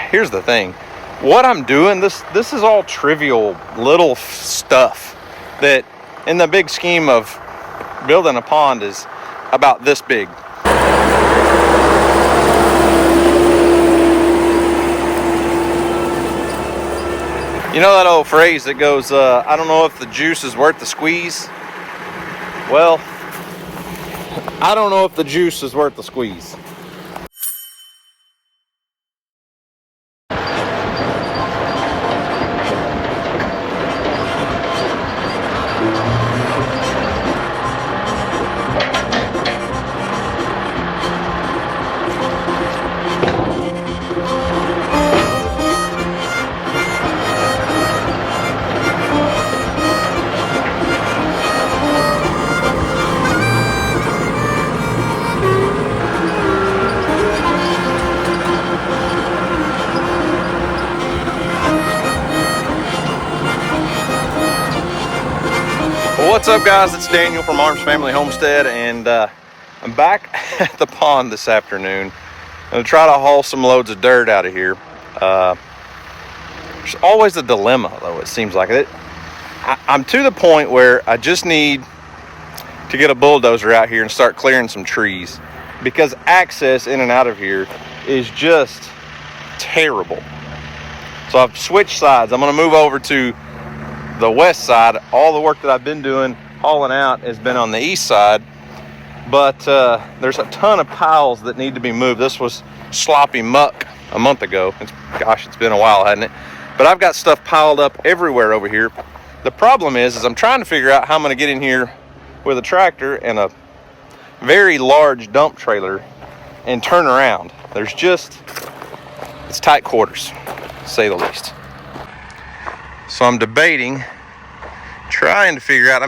here's the thing. What I'm doing, this is all trivial little stuff that in the big scheme of building a pond is about this big. You know that old phrase that goes, I don't know if the juice is worth the squeeze? Well, I don't know if the juice is worth the squeeze. What's up, guys? It's Daniel from Arms Family Homestead, and I'm back at the pond this afternoon. I'm going to try to haul some loads of dirt out of here. There's always a dilemma, though, it seems like it. I'm to the point where I just need to get a bulldozer out here and start clearing some trees, because access in and out of here is just terrible. So I've switched sides. I'm going to move over to the west side. All the work that I've been doing hauling out has been on the east side, but there's a ton of piles that need to be moved. This was sloppy muck a month ago. It's been a while, hasn't it? But I've got stuff piled up everywhere over here. The problem is I'm trying to figure out how I'm going to get in here with a tractor and a very large dump trailer and turn around. It's tight quarters, to say the least. So I'm debating, trying to figure out,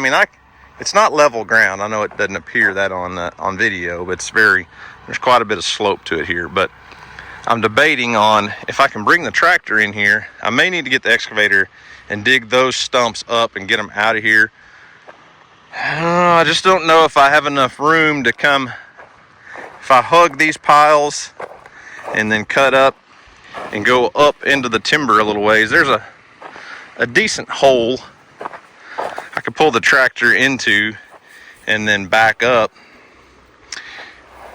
it's not level ground. I know it doesn't appear that on video, but there's quite a bit of slope to it here. But I'm debating on if I can bring the tractor in here. I may need to get the excavator and dig those stumps up and get them out of here. I just don't know if I have enough room to come. If I hug these piles and then cut up and go up into the timber a little ways, there's a decent hole I could pull the tractor into and then back up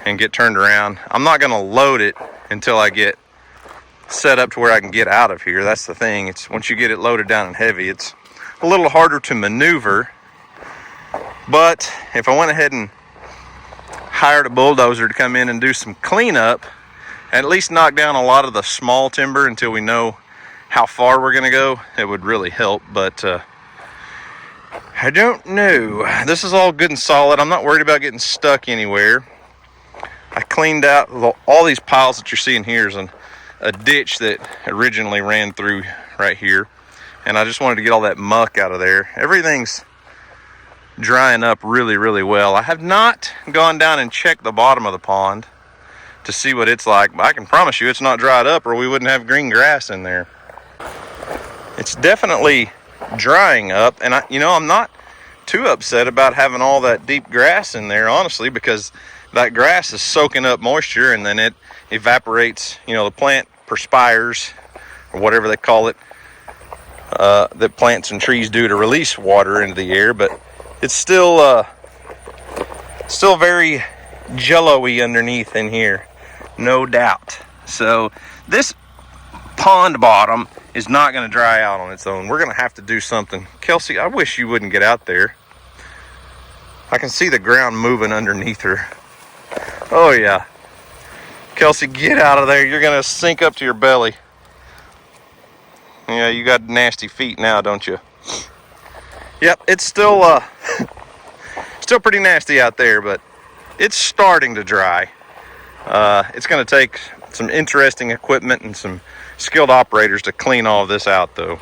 and get turned around. I'm not going to load it until I get set up to where I can get out of here. That's the thing. It's once you get it loaded down and heavy, it's a little harder to maneuver. But if I went ahead and hired a bulldozer to come in and do some cleanup, at least knock down a lot of the small timber until we know how far we're gonna go, it would really help. But I don't know. This is all good and solid. I'm not worried about getting stuck anywhere. I cleaned out all these piles that you're seeing here is a ditch that originally ran through right here, and I just wanted to get all that muck out of there. Everything's drying up really, really well. I have not gone down and checked the bottom of the pond to see what it's like, but I can promise you it's not dried up, or we wouldn't have green grass in there. It's definitely drying up, and I'm not too upset about having all that deep grass in there, honestly, because that grass is soaking up moisture and then it evaporates. The plant perspires, or whatever they call it, that plants and trees do to release water into the air, but it's still very jello-y underneath in here, no doubt. So this pond bottom is not going to dry out on its own. We're going to have to do something. Kelsey, I wish you wouldn't get out there. I can see the ground moving underneath her. Oh yeah. Kelsey, get out of there. You're going to sink up to your belly. Yeah, you got nasty feet now, don't you? Yep, it's still pretty nasty out there, but it's starting to dry. It's going to take some interesting equipment and some skilled operators to clean all of this out, though.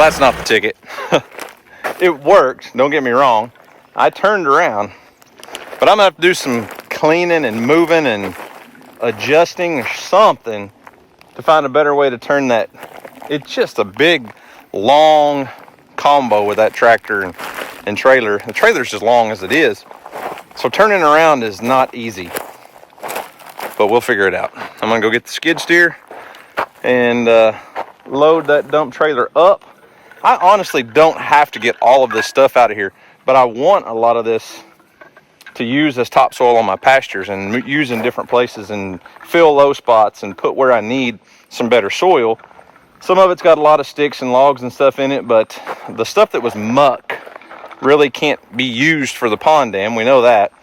that's not the ticket. It worked, don't get me wrong. I turned around, but I'm gonna have to do some cleaning and moving and adjusting or something to find a better way to turn that. It's just a big, long combo with that tractor and trailer. The trailer's just long as it is. So turning around is not easy, but we'll figure it out. I'm gonna go get the skid steer and load that dump trailer up. I honestly don't have to get all of this stuff out of here, but I want a lot of this to use as topsoil on my pastures and use in different places and fill low spots and put where I need some better soil. Some of it's got a lot of sticks and logs and stuff in it, but the stuff that was muck really can't be used for the pond dam. We know that,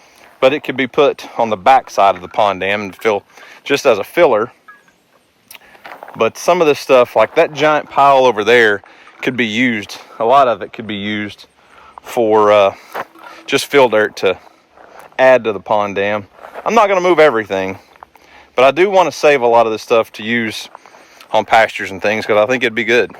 but it could be put on the back side of the pond dam and fill just as a filler. But some of this stuff, like that giant pile over there, could be used. A lot of it could be used for just fill dirt to add to the pond dam. I'm not going to move everything, but I do want to save a lot of this stuff to use on pastures and things because I think it'd be good.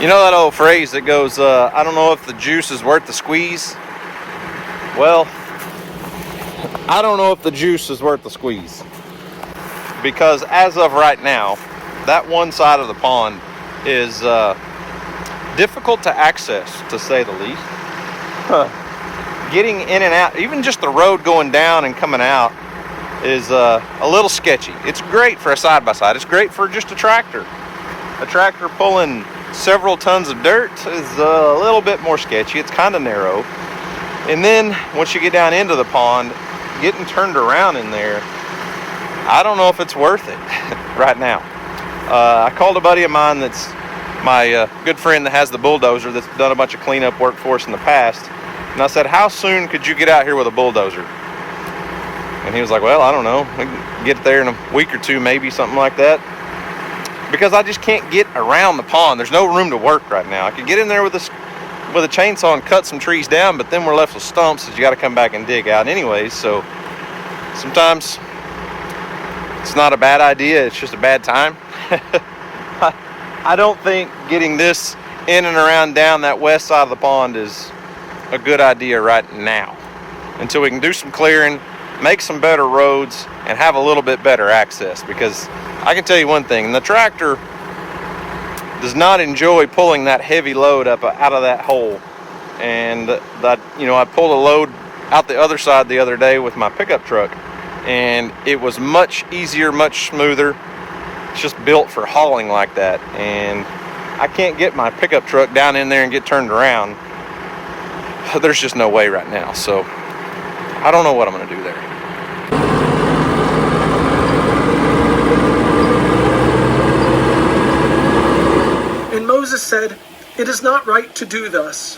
You know that old phrase that goes, I don't know if the juice is worth the squeeze? Well, I don't know if the juice is worth the squeeze. Because as of right now, that one side of the pond is difficult to access, to say the least. Getting in and out, even just the road going down and coming out, is a little sketchy. It's great for a side-by-side. It's great for just a tractor. A tractor pulling several tons of dirt is a little bit more sketchy. It's kind of narrow. And then once you get down into the pond, getting turned around in there, I don't know if it's worth it right now. I called a buddy of mine that's my good friend that has the bulldozer that's done a bunch of cleanup work for us in the past. And I said, how soon could you get out here with a bulldozer? And he was like, well, I don't know. We can get there in a week or two, maybe, something like that. Because I just can't get around the pond. There's no room to work right now. I could get in there with a chainsaw and cut some trees down, but then we're left with stumps that you got to come back and dig out anyways. So sometimes it's not a bad idea. It's just a bad time. I don't think getting this in and around down that west side of the pond is a good idea right now. Until we can do some clearing, make some better roads, and have a little bit better access. Because I can tell you one thing, the tractor does not enjoy pulling that heavy load up out of that hole. And that, you know, I pulled a load out the other side the other day with my pickup truck, and it was much easier, much smoother. It's just built for hauling like that, and I can't get my pickup truck down in there and get turned around. There's just no way right now, so I don't know what I'm going to do there. And Moses said, "It is not right to do thus.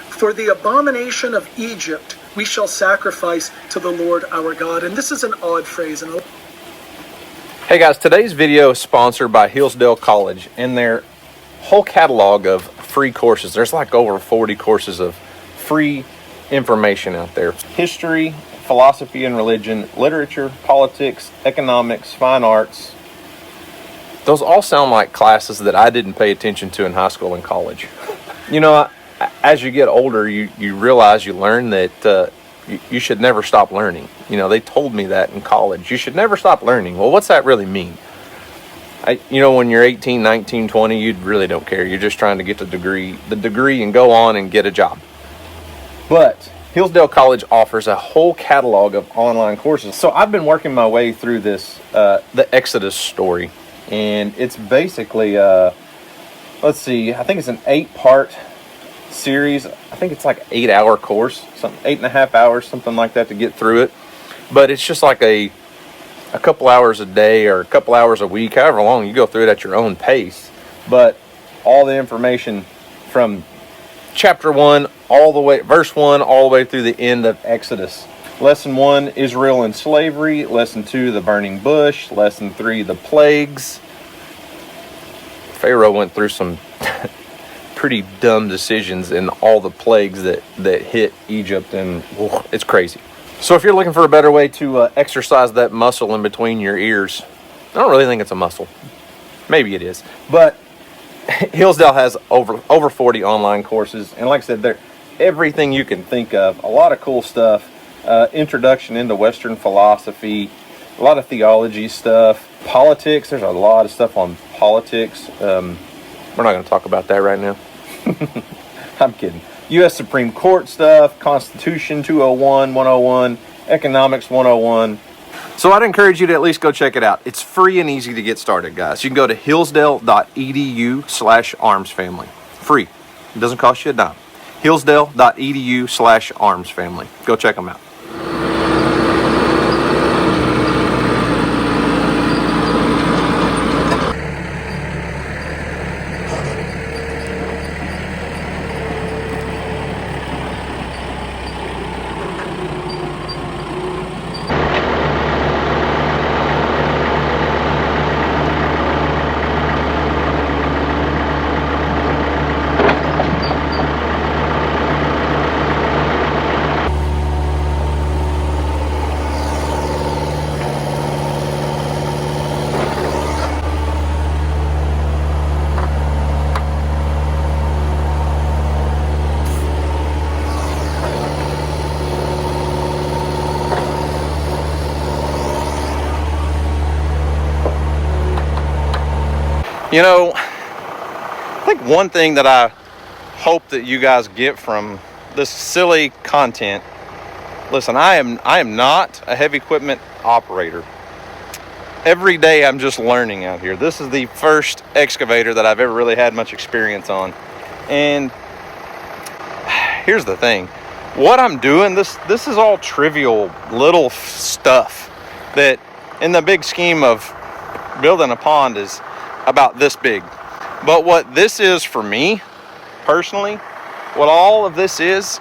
For the abomination of Egypt we shall sacrifice to the Lord our God." And this is an odd phrase. Hey guys, today's video is sponsored by Hillsdale College and their whole catalog of free courses. There's like over 40 courses of free information out there. History, philosophy and religion, literature, politics, economics, fine arts. Those all sound like classes that I didn't pay attention to in high school and college. You know, as you get older, you realize, you learn that you should never stop learning. You know, they told me that in college. You should never stop learning. Well, what's that really mean? You know, when you're 18, 19, 20, you really don't care. You're just trying to get the degree and go on and get a job. But Hillsdale College offers a whole catalog of online courses. So I've been working my way through this, the Exodus story. And it's basically, let's see, I think it's an 8-part series. I think it's like 8-hour course, something 8.5 hours, something like that, to get through it. But it's just like a couple hours a day or a couple hours a week, however long you go through it at your own pace. But all the information from chapter 1 all the way, verse 1 all the way through the end of Exodus. Lesson 1, Israel in slavery. Lesson 2, the burning bush. Lesson 3, the plagues. Pharaoh went through some pretty dumb decisions in all the plagues that hit Egypt, and it's crazy. So if you're looking for a better way to exercise that muscle in between your ears, I don't really think it's a muscle. Maybe it is. But Hillsdale has over 40 online courses, and like I said, they're everything you can think of. A lot of cool stuff. Introduction into Western philosophy, a lot of theology stuff, politics. There's a lot of stuff on politics. We're not going to talk about that right now. I'm kidding. U.S. Supreme Court stuff, Constitution 201, 101, Economics 101. So I'd encourage you to at least go check it out. It's free and easy to get started, guys. You can go to hillsdale.edu/armsfamily. Free. It doesn't cost you a dime. hillsdale.edu/armsfamily. Go check them out. You know, I think one thing that I hope that you guys get from this silly content, listen, I am not a heavy equipment operator. Every day I'm just learning out here. This is the first excavator that I've ever really had much experience on. And here's the thing. What I'm doing, this is all trivial little stuff that in the big scheme of building a pond is about this big. But what this is for me personally, what all of this is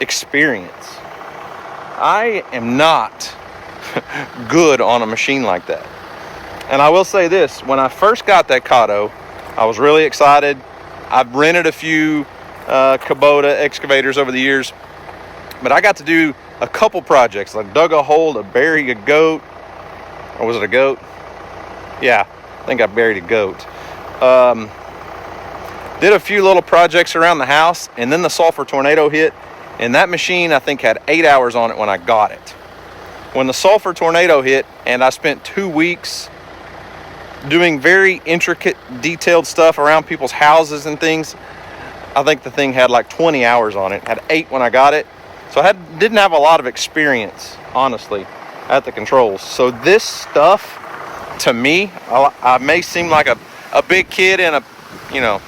experience. I am not good on a machine like that. And I will say this, when I first got that Kato, I was really excited. I've rented a few Kubota excavators over the years, but I got to do a couple projects. I dug a hole to bury a goat, or was it a goat? Yeah, I think I buried a goat. Did a few little projects around the house, and then the Sulphur tornado hit, and that machine I think had 8 hours on it when I got it. When the Sulphur tornado hit, and I spent 2 weeks doing very intricate, detailed stuff around people's houses and things, I think the thing had like 20 hours on it. Had 8 when I got it. So I didn't have a lot of experience, honestly, at the controls. So this stuff, to me, I may seem like a big kid in a, you know,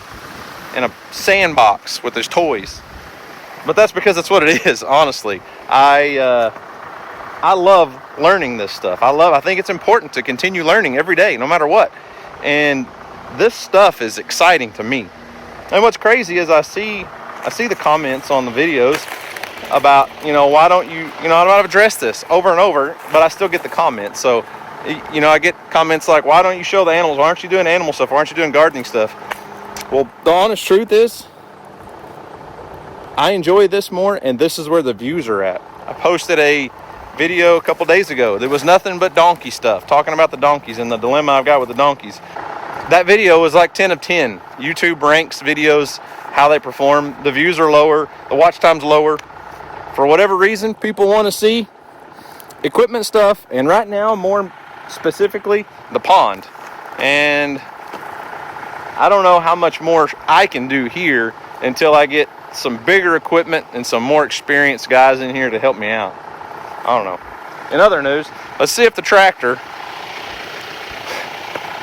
in a sandbox with his toys, but that's because that's what it is. Honestly, I love learning this stuff. I think it's important to continue learning every day, no matter what. And this stuff is exciting to me. And what's crazy is I see the comments on the videos about, you know, why don't you, you know, I've addressed this over and over, but I still get the comments. So, you know, I get comments like, why don't you show the animals? Why aren't you doing animal stuff? Why aren't you doing gardening stuff? Well, the honest truth is, I enjoy this more, and this is where the views are at. I posted a video a couple days ago. There was nothing but donkey stuff, talking about the donkeys and the dilemma I've got with the donkeys. That video was like 10 of 10. YouTube ranks videos, how they perform. The views are lower, the watch time's lower. For whatever reason, people want to see equipment stuff, and right now, more specifically, the pond. And I don't know how much more I can do here until I get some bigger equipment and some more experienced guys in here to help me out. I don't know. In other news, let's see if the tractor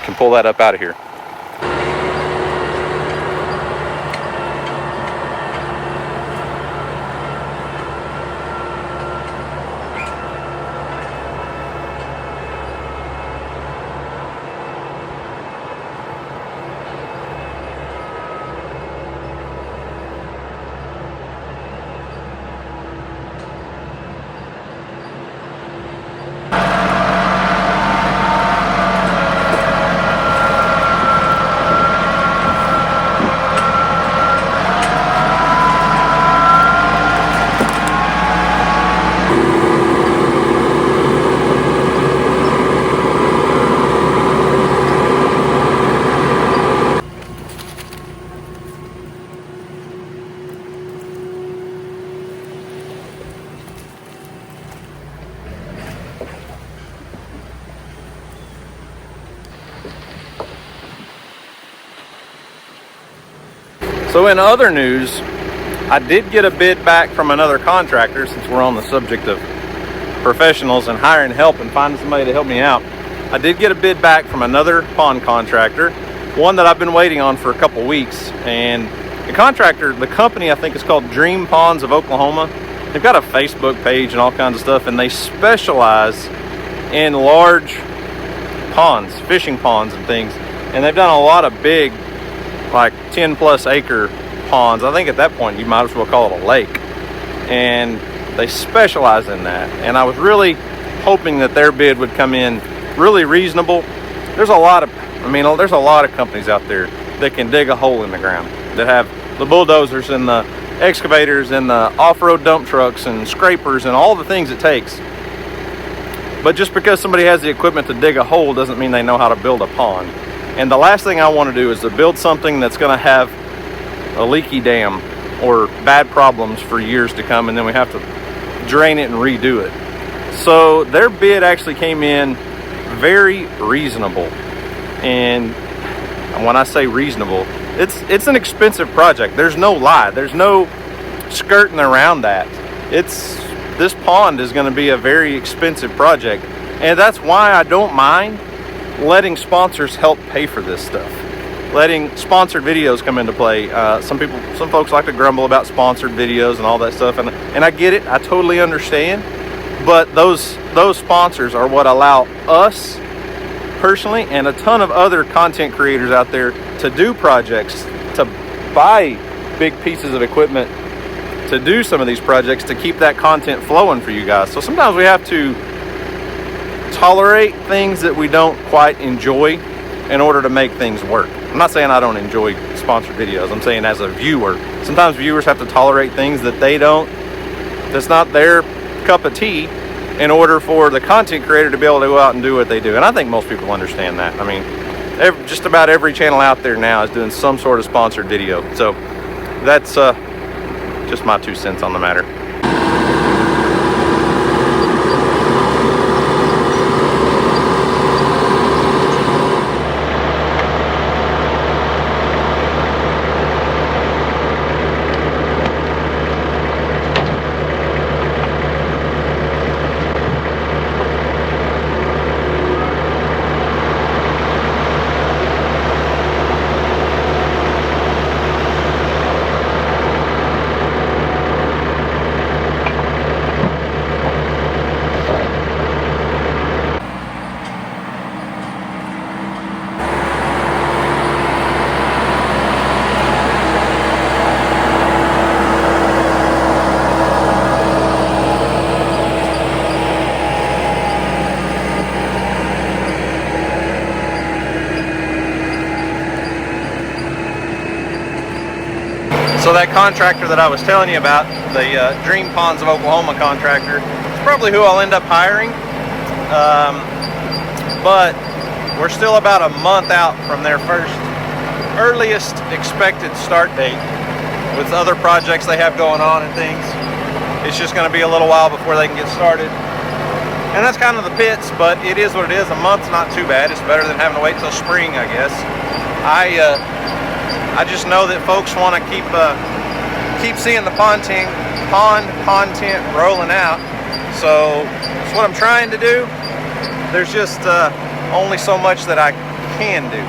can pull that up out of here. So in other news, I did get a bid back from another contractor, since we're on the subject of professionals and hiring help and finding somebody to help me out. I did get a bid back from another pond contractor, one that I've been waiting on for a couple weeks. And the contractor, the company, I think is called Dream Ponds of Oklahoma. They've got a Facebook page and all kinds of stuff, and they specialize in large ponds, fishing ponds and things. And they've done a lot of big, like 10 plus acre ponds. I think at that point you might as well call it a lake. And they specialize in that. And I was really hoping that their bid would come in really reasonable. There's a lot of companies out there that can dig a hole in the ground, that have the bulldozers and the excavators and the off-road dump trucks and scrapers and all the things it takes. But just because somebody has the equipment to dig a hole doesn't mean they know how to build a pond. And the last thing I want to do is to build something that's going to have a leaky dam or bad problems for years to come, and then we have to drain it and redo it. So their bid actually came in very reasonable. And when I say reasonable, it's an expensive project. There's no lie. There's no skirting around that. This pond is going to be a very expensive project, and that's why I don't mind letting sponsors help pay for this stuff. Letting sponsored videos come into play. Some folks like to grumble about sponsored videos and all that stuff, and I get it. I totally understand. But those sponsors are what allow us personally and a ton of other content creators out there to do projects, to buy big pieces of equipment, to do some of these projects, to keep that content flowing for you guys. So sometimes we have to tolerate things that we don't quite enjoy in order to make things work. I'm not saying I don't enjoy sponsored videos. I'm saying as a viewer, sometimes viewers have to tolerate things that's not their cup of tea, in order for the content creator to be able to go out and do what they do. And I think most people understand that. I mean, just about every channel out there now is doing some sort of sponsored video. So that's just my 2 cents on the matter. So that contractor that I was telling you about, the Dream Ponds of Oklahoma contractor, is probably who I'll end up hiring. But we're still about a month out from their first earliest expected start date with other projects they have going on and things. It's just going to be a little while before they can get started. And that's kind of the pits, but it is what it is. A month's not too bad. It's better than having to wait till spring, I guess. I just know that folks want to keep seeing the pond content rolling out. So that's what I'm trying to do. There's just only so much that I can do.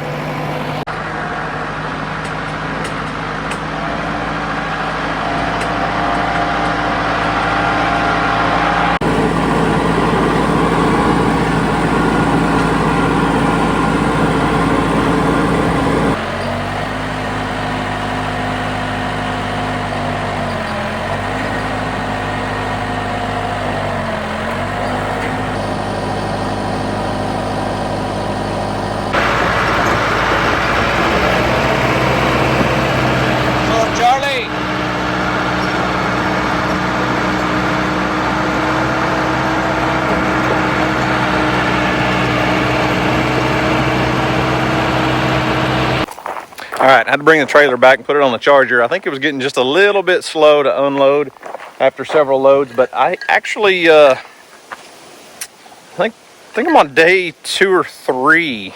Alright, I had to bring the trailer back and put it on the charger. I think it was getting just a little bit slow to unload after several loads, but I actually think I'm on day 2 or 3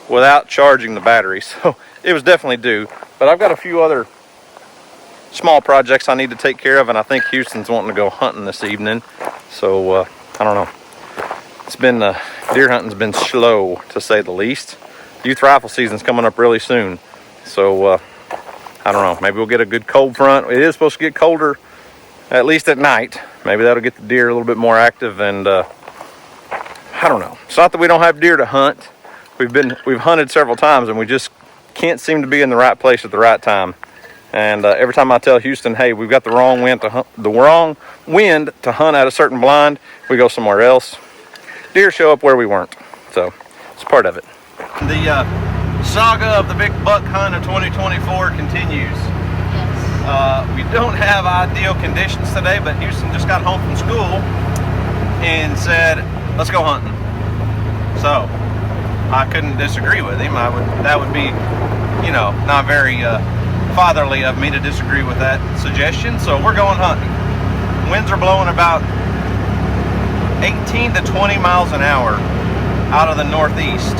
without charging the battery, so it was definitely due. But I've got a few other small projects I need to take care of, and I think Houston's wanting to go hunting this evening, so I don't know. It's been deer hunting's been slow, to say the least. Youth rifle season's coming up really soon. So, I don't know, maybe we'll get a good cold front. It is supposed to get colder, at least at night. Maybe that'll get the deer a little bit more active, and I don't know. It's not that we don't have deer to hunt. We've hunted several times, and we just can't seem to be in the right place at the right time. And every time I tell Houston, hey, we've got the wrong wind to hunt at a certain blind, we go somewhere else. Deer show up where we weren't, so it's part of it. The saga of the big buck hunt of 2024 continues. Yes. We don't have ideal conditions today, but Houston just got home from school and said, let's go hunting. So I couldn't disagree with him. That would be, not very fatherly of me to disagree with that suggestion. So we're going hunting. Winds are blowing about 18 to 20 miles an hour out of the northeast.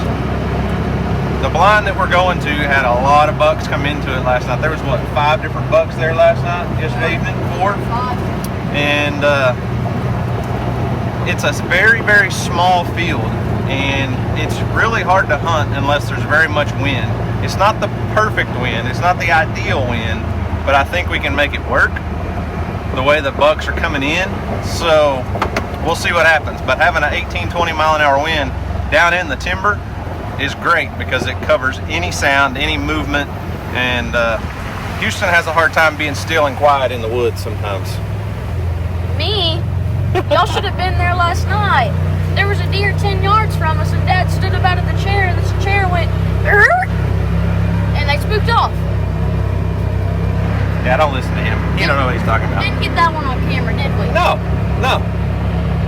The blind that we're going to had a lot of bucks come into it last night. There was, 5 different bucks there last night, yesterday evening? 4? 5. And it's a very, very small field, and it's really hard to hunt unless there's very much wind. It's not the perfect wind, it's not the ideal wind, but I think we can make it work the way the bucks are coming in. So we'll see what happens. But having an 18, 20 mile an hour wind down in the timber is great because it covers any sound, any movement, and Houston has a hard time being still and quiet in the woods sometimes. Me? Y'all should have been there last night. There was a deer 10 yards from us, and Dad stood up out of the chair, and this chair went, and they spooked off. Yeah, don't listen to him. He don't know what he's talking about. Didn't get that one on camera, did we? No.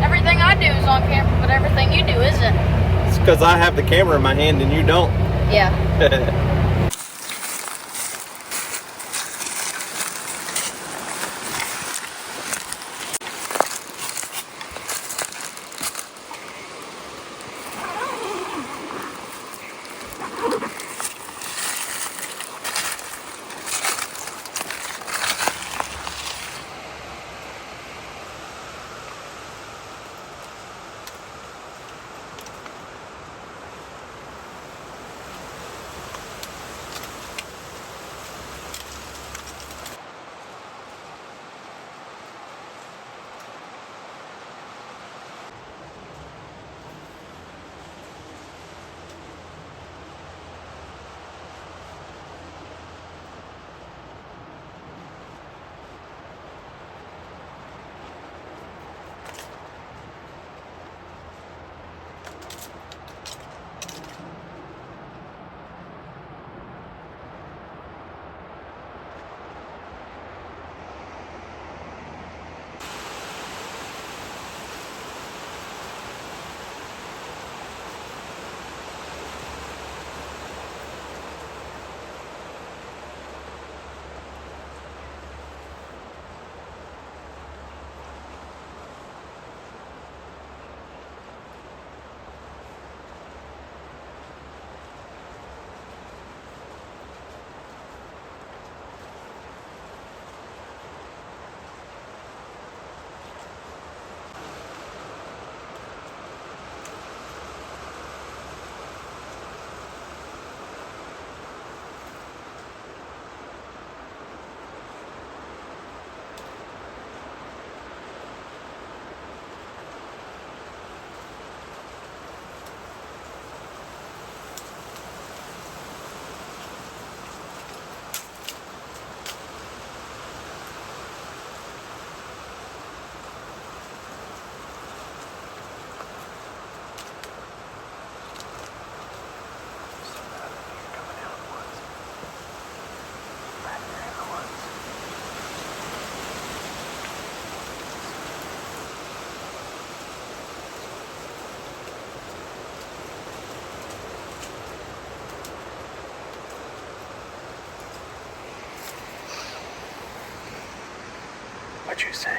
Everything I do is on camera, but everything you do isn't. It's because I have the camera in my hand and you don't. Yeah. you say?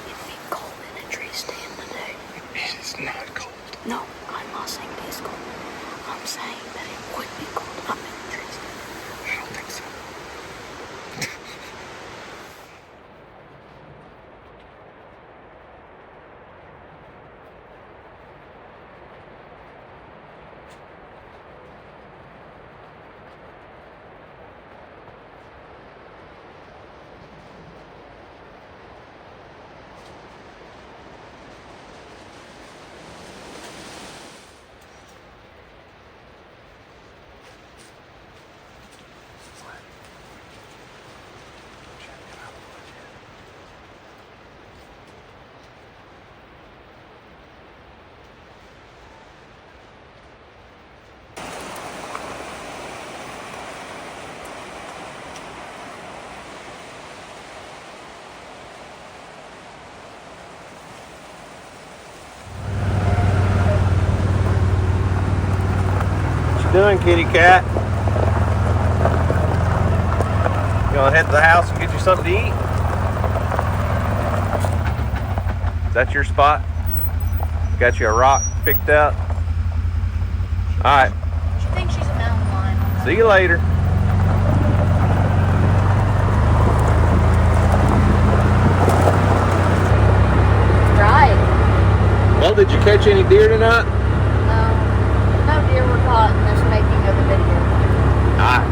It'd be cold in a tree stand today. It is not cold. No, I'm not saying it is cold. I'm saying that it would be cold up in a tree stand. I don't think so. Doing, kitty cat? You wanna head to the house and get you something to eat? Is that your spot? Got you a rock picked up? Alright. She thinks she's a mountain lion. See you later. Right. Well, did you catch any deer tonight? No deer were caught in this making of the video. Alright.